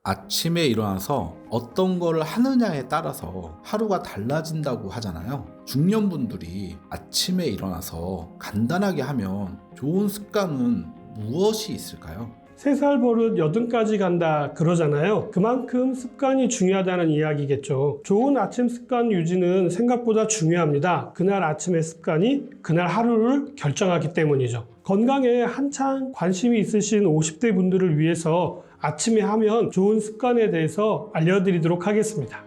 아침에 일어나서 어떤 거를 하느냐에 따라서 하루가 달라진다고 하잖아요. 중년분들이 아침에 일어나서 간단하게 하면 좋은 습관은 무엇이 있을까요? 3살 버릇 80까지 간다 그러잖아요. 그만큼 습관이 중요하다는 이야기겠죠. 좋은 아침 습관 유지는 생각보다 중요합니다. 그날 아침의 습관이 그날 하루를 결정하기 때문이죠. 건강에 한창 관심이 있으신 50대 분들을 위해서 아침에 하면 좋은 습관에 대해서 알려드리도록 하겠습니다.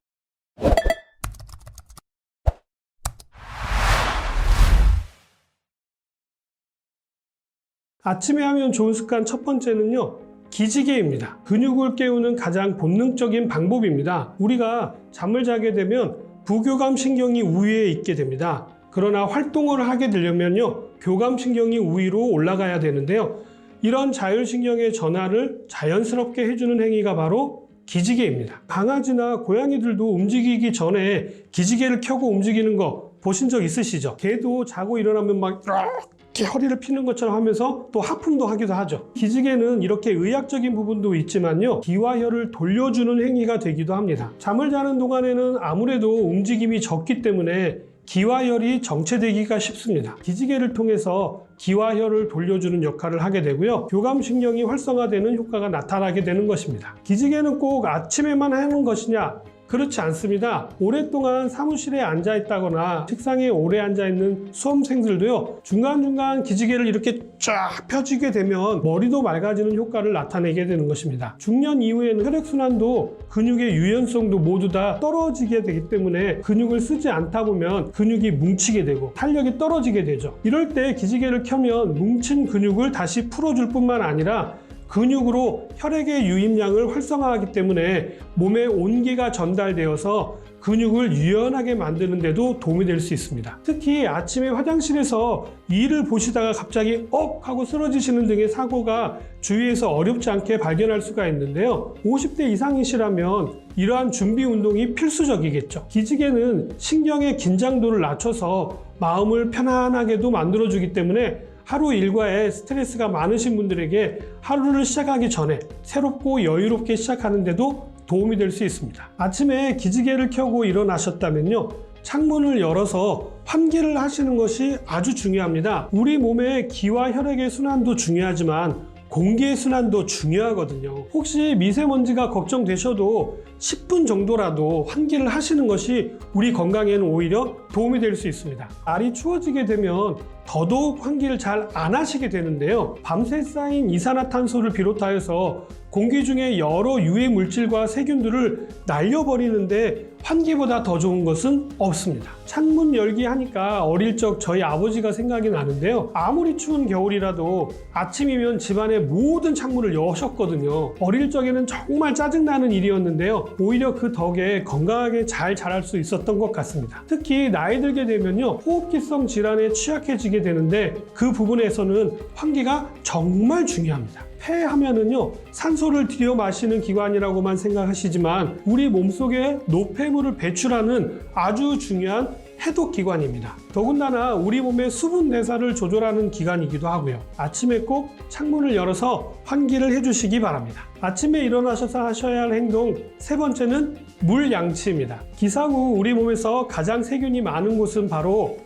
아침에 하면 좋은 습관 첫 번째는요, 기지개입니다. 근육을 깨우는 가장 본능적인 방법입니다. 우리가 잠을 자게 되면 부교감신경이 우위에 있게 됩니다. 그러나 활동을 하게 되려면요, 교감신경이 우위로 올라가야 되는데요. 이런 자율신경의 전환을 자연스럽게 해주는 행위가 바로 기지개입니다. 강아지나 고양이들도 움직이기 전에 기지개를 켜고 움직이는 거 보신 적 있으시죠? 개도 자고 일어나면 막 이렇게 허리를 피는 것처럼 하면서 또 하품도 하기도 하죠. 기지개는 이렇게 의학적인 부분도 있지만요, 기와 혈을 돌려주는 행위가 되기도 합니다. 잠을 자는 동안에는 아무래도 움직임이 적기 때문에 기와 혈이 정체되기가 쉽습니다. 기지개를 통해서 기와 혈을 돌려주는 역할을 하게 되고요, 교감신경이 활성화되는 효과가 나타나게 되는 것입니다. 기지개는 꼭 아침에만 하는 것이냐? 그렇지 않습니다. 오랫동안 사무실에 앉아 있다거나 책상에 오래 앉아 있는 수험생들도요, 중간중간 기지개를 이렇게 쫙 펴지게 되면 머리도 맑아지는 효과를 나타내게 되는 것입니다. 중년 이후에는 혈액순환도 근육의 유연성도 모두 다 떨어지게 되기 때문에 근육을 쓰지 않다 보면 근육이 뭉치게 되고 탄력이 떨어지게 되죠. 이럴 때 기지개를 켜면 뭉친 근육을 다시 풀어줄 뿐만 아니라 근육으로 혈액의 유입량을 활성화하기 때문에 몸에 온기가 전달되어서 근육을 유연하게 만드는 데도 도움이 될 수 있습니다. 특히 아침에 화장실에서 일을 보시다가 갑자기 하고 쓰러지시는 등의 사고가 주위에서 어렵지 않게 발견할 수가 있는데요. 50대 이상이시라면 이러한 준비 운동이 필수적이겠죠. 기지개는 신경의 긴장도를 낮춰서 마음을 편안하게도 만들어주기 때문에 하루 일과에 스트레스가 많으신 분들에게 하루를 시작하기 전에 새롭고 여유롭게 시작하는 데도 도움이 될 수 있습니다. 아침에 기지개를 켜고 일어나셨다면요, 창문을 열어서 환기를 하시는 것이 아주 중요합니다. 우리 몸의 기와 혈액의 순환도 중요하지만 공기의 순환도 중요하거든요. 혹시 미세먼지가 걱정되셔도 10분 정도라도 환기를 하시는 것이 우리 건강에는 오히려 도움이 될 수 있습니다. 날이 추워지게 되면 더더욱 환기를 잘 안 하시게 되는데요. 밤새 쌓인 이산화탄소를 비롯하여서 공기 중에 여러 유해 물질과 세균들을 날려버리는데 환기보다 더 좋은 것은 없습니다. 창문 열기 하니까 어릴 적 저희 아버지가 생각이 나는데요. 아무리 추운 겨울이라도 아침이면 집안의 모든 창문을 여셨거든요. 어릴 적에는 정말 짜증나는 일이었는데요. 오히려 그 덕에 건강하게 잘 자랄 수 있었던 것 같습니다. 특히 나이 들게 되면요, 호흡기성 질환에 취약해지게 되는데 그 부분에서는 환기가 정말 중요합니다. 폐 하면은요, 산소를 들여 마시는 기관이라고만 생각하시지만 우리 몸속에 노폐물을 배출하는 아주 중요한 해독 기관입니다. 더군다나 우리 몸의 수분 대사를 조절하는 기관이기도 하고요. 아침에 꼭 창문을 열어서 환기를 해주시기 바랍니다. 아침에 일어나셔서 하셔야 할 행동 세 번째는 물 양치입니다. 기상 후 우리 몸에서 가장 세균이 많은 곳은 바로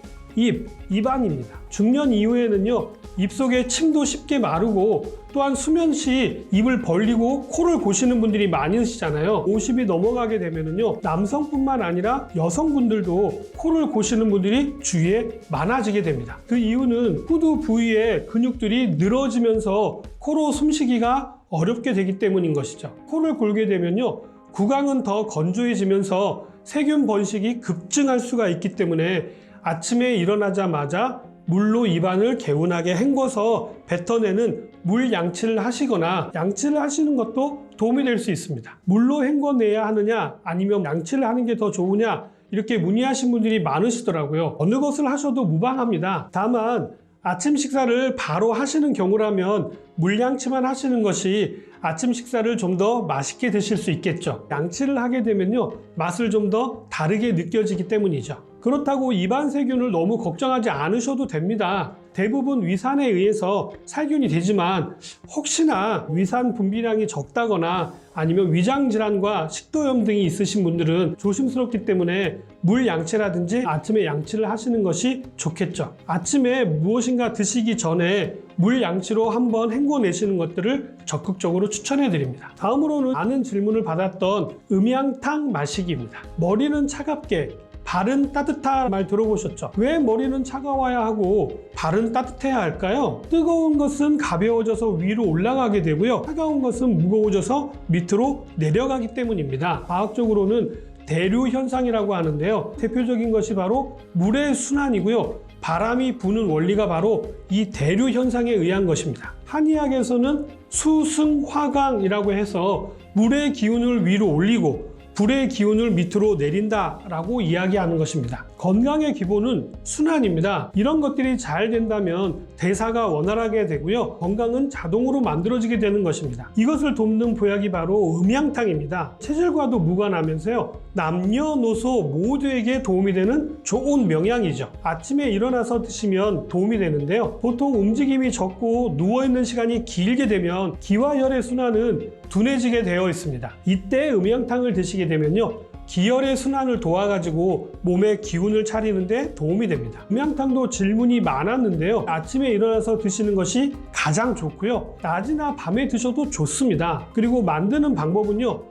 입안입니다. 중년 이후에는요, 입속에 침도 쉽게 마르고 또한 수면 시 입을 벌리고 코를 고시는 분들이 많으시잖아요. 50이 넘어가게 되면은요, 남성뿐만 아니라 여성분들도 코를 고시는 분들이 주위에 많아지게 됩니다. 그 이유는 후두 부위의 근육들이 늘어지면서 코로 숨쉬기가 어렵게 되기 때문인 것이죠. 코를 골게 되면요, 구강은 더 건조해지면서 세균 번식이 급증할 수가 있기 때문에 아침에 일어나자마자 물로 입안을 개운하게 헹궈서 뱉어내는 물 양치를 하시거나 양치를 하시는 것도 도움이 될 수 있습니다. 물로 헹궈내야 하느냐 아니면 양치를 하는 게 더 좋으냐 이렇게 문의하신 분들이 많으시더라고요. 어느 것을 하셔도 무방합니다. 다만 아침 식사를 바로 하시는 경우라면 물양치만 하시는 것이 아침 식사를 좀 더 맛있게 드실 수 있겠죠. 양치를 하게 되면요, 맛을 좀 더 다르게 느껴지기 때문이죠. 그렇다고 입안 세균을 너무 걱정하지 않으셔도 됩니다. 대부분 위산에 의해서 살균이 되지만 혹시나 위산 분비량이 적다거나 아니면 위장 질환과 식도염 등이 있으신 분들은 조심스럽기 때문에 물 양치라든지 아침에 양치를 하시는 것이 좋겠죠. 아침에 무엇인가 드시기 전에 물 양치로 한번 헹궈내시는 것들을 적극적으로 추천해 드립니다. 다음으로는 많은 질문을 받았던 음양탕 마시기입니다. 머리는 차갑게 발은 따뜻한 말 들어보셨죠? 왜 머리는 차가워야 하고 발은 따뜻해야 할까요? 뜨거운 것은 가벼워져서 위로 올라가게 되고요. 차가운 것은 무거워져서 밑으로 내려가기 때문입니다. 과학적으로는 대류 현상이라고 하는데요. 대표적인 것이 바로 물의 순환이고요. 바람이 부는 원리가 바로 이 대류 현상에 의한 것입니다. 한의학에서는 수승화강이라고 해서 물의 기운을 위로 올리고 불의 기운을 밑으로 내린다라고 이야기하는 것입니다. 건강의 기본은 순환입니다. 이런 것들이 잘 된다면 대사가 원활하게 되고요. 건강은 자동으로 만들어지게 되는 것입니다. 이것을 돕는 보약이 바로 음양탕입니다. 체질과도 무관하면서요. 남녀노소 모두에게 도움이 되는 좋은 명약이죠. 아침에 일어나서 드시면 도움이 되는데요. 보통 움직임이 적고 누워있는 시간이 길게 되면 기와 혈의 순환은 둔해지게 되어 있습니다. 이때 음양탕을 드시게 되면요. 기혈의 순환을 도와가지고 몸의 기운을 차리는데 도움이 됩니다. 음양탕도 질문이 많았는데요. 아침에 일어나서 드시는 것이 가장 좋고요. 낮이나 밤에 드셔도 좋습니다. 그리고 만드는 방법은요.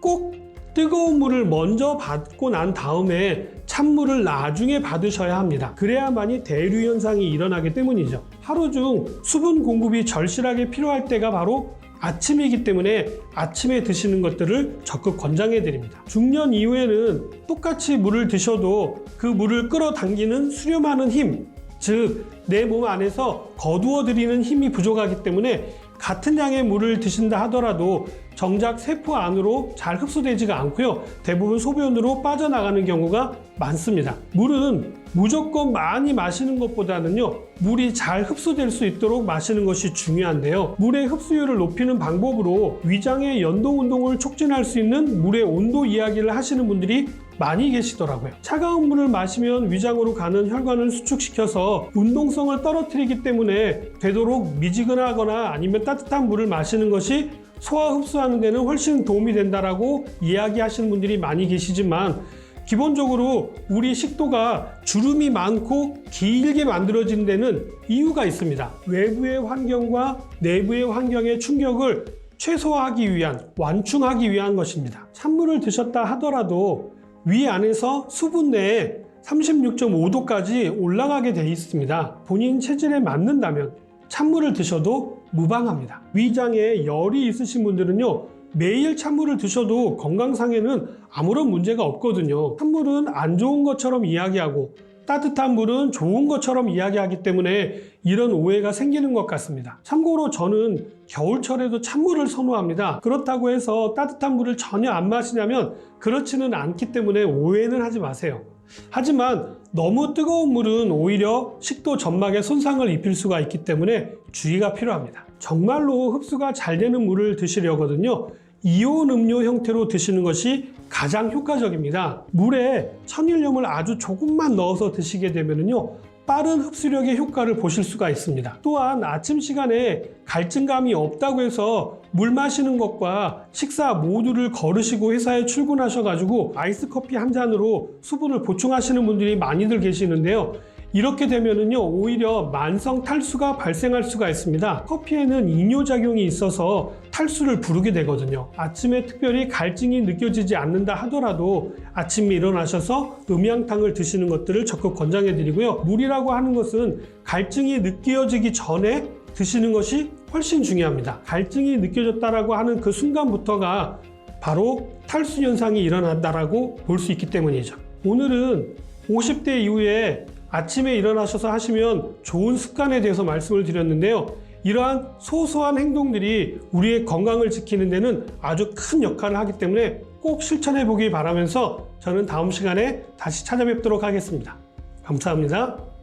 꼭 뜨거운 물을 먼저 받고 난 다음에 찬물을 나중에 받으셔야 합니다. 그래야만이 대류 현상이 일어나기 때문이죠. 하루 중 수분 공급이 절실하게 필요할 때가 바로 아침이기 때문에 아침에 드시는 것들을 적극 권장해 드립니다. 중년 이후에는 똑같이 물을 드셔도 그 물을 끌어당기는 수렴하는 힘, 즉 내 몸 안에서 거두어 들이는 힘이 부족하기 때문에 같은 양의 물을 드신다 하더라도 정작 세포 안으로 잘 흡수되지가 않고요. 대부분 소변으로 빠져나가는 경우가 많습니다. 물은 무조건 많이 마시는 것보다는요. 물이 잘 흡수될 수 있도록 마시는 것이 중요한데요. 물의 흡수율을 높이는 방법으로 위장의 연동 운동을 촉진할 수 있는 물의 온도 이야기를 하시는 분들이 많이 계시더라고요. 차가운 물을 마시면 위장으로 가는 혈관을 수축시켜서 운동성을 떨어뜨리기 때문에 되도록 미지근하거나 아니면 따뜻한 물을 마시는 것이 소화 흡수하는 데는 훨씬 도움이 된다라고 이야기하시는 분들이 많이 계시지만 기본적으로 우리 식도가 주름이 많고 길게 만들어진 데는 이유가 있습니다. 외부의 환경과 내부의 환경의 충격을 최소화하기 위한, 완충하기 위한 것입니다. 찬물을 드셨다 하더라도 위 안에서 수분 내에 36.5도까지 올라가게 되어 있습니다. 본인 체질에 맞는다면 찬물을 드셔도 무방합니다. 위장에 열이 있으신 분들은요. 매일 찬물을 드셔도 건강상에는 아무런 문제가 없거든요. 찬물은 안 좋은 것처럼 이야기하고 따뜻한 물은 좋은 것처럼 이야기하기 때문에 이런 오해가 생기는 것 같습니다. 참고로 저는 겨울철에도 찬물을 선호합니다. 그렇다고 해서 따뜻한 물을 전혀 안 마시냐면 그렇지는 않기 때문에 오해는 하지 마세요. 하지만 너무 뜨거운 물은 오히려 식도 점막에 손상을 입힐 수가 있기 때문에 주의가 필요합니다. 정말로 흡수가 잘 되는 물을 드시려거든요. 이온 음료 형태로 드시는 것이 가장 효과적입니다. 물에 천일염을 아주 조금만 넣어서 드시게 되면요. 빠른 흡수력의 효과를 보실 수가 있습니다. 또한 아침 시간에 갈증감이 없다고 해서 물 마시는 것과 식사 모두를 거르시고 회사에 출근하셔가지고 아이스 커피 한 잔으로 수분을 보충하시는 분들이 많이들 계시는데요. 이렇게 되면은요, 오히려 만성 탈수가 발생할 수가 있습니다. 커피에는 이뇨작용이 있어서 탈수를 부르게 되거든요. 아침에 특별히 갈증이 느껴지지 않는다 하더라도 아침에 일어나셔서 음양탕을 드시는 것들을 적극 권장해 드리고요. 물이라고 하는 것은 갈증이 느껴지기 전에 드시는 것이 훨씬 중요합니다. 갈증이 느껴졌다라고 하는 그 순간부터가 바로 탈수 현상이 일어난다라고 볼 수 있기 때문이죠. 오늘은 50대 이후에 아침에 일어나셔서 하시면 좋은 습관에 대해서 말씀을 드렸는데요. 이러한 소소한 행동들이 우리의 건강을 지키는 데는 아주 큰 역할을 하기 때문에 꼭 실천해 보기 바라면서 저는 다음 시간에 다시 찾아뵙도록 하겠습니다. 감사합니다.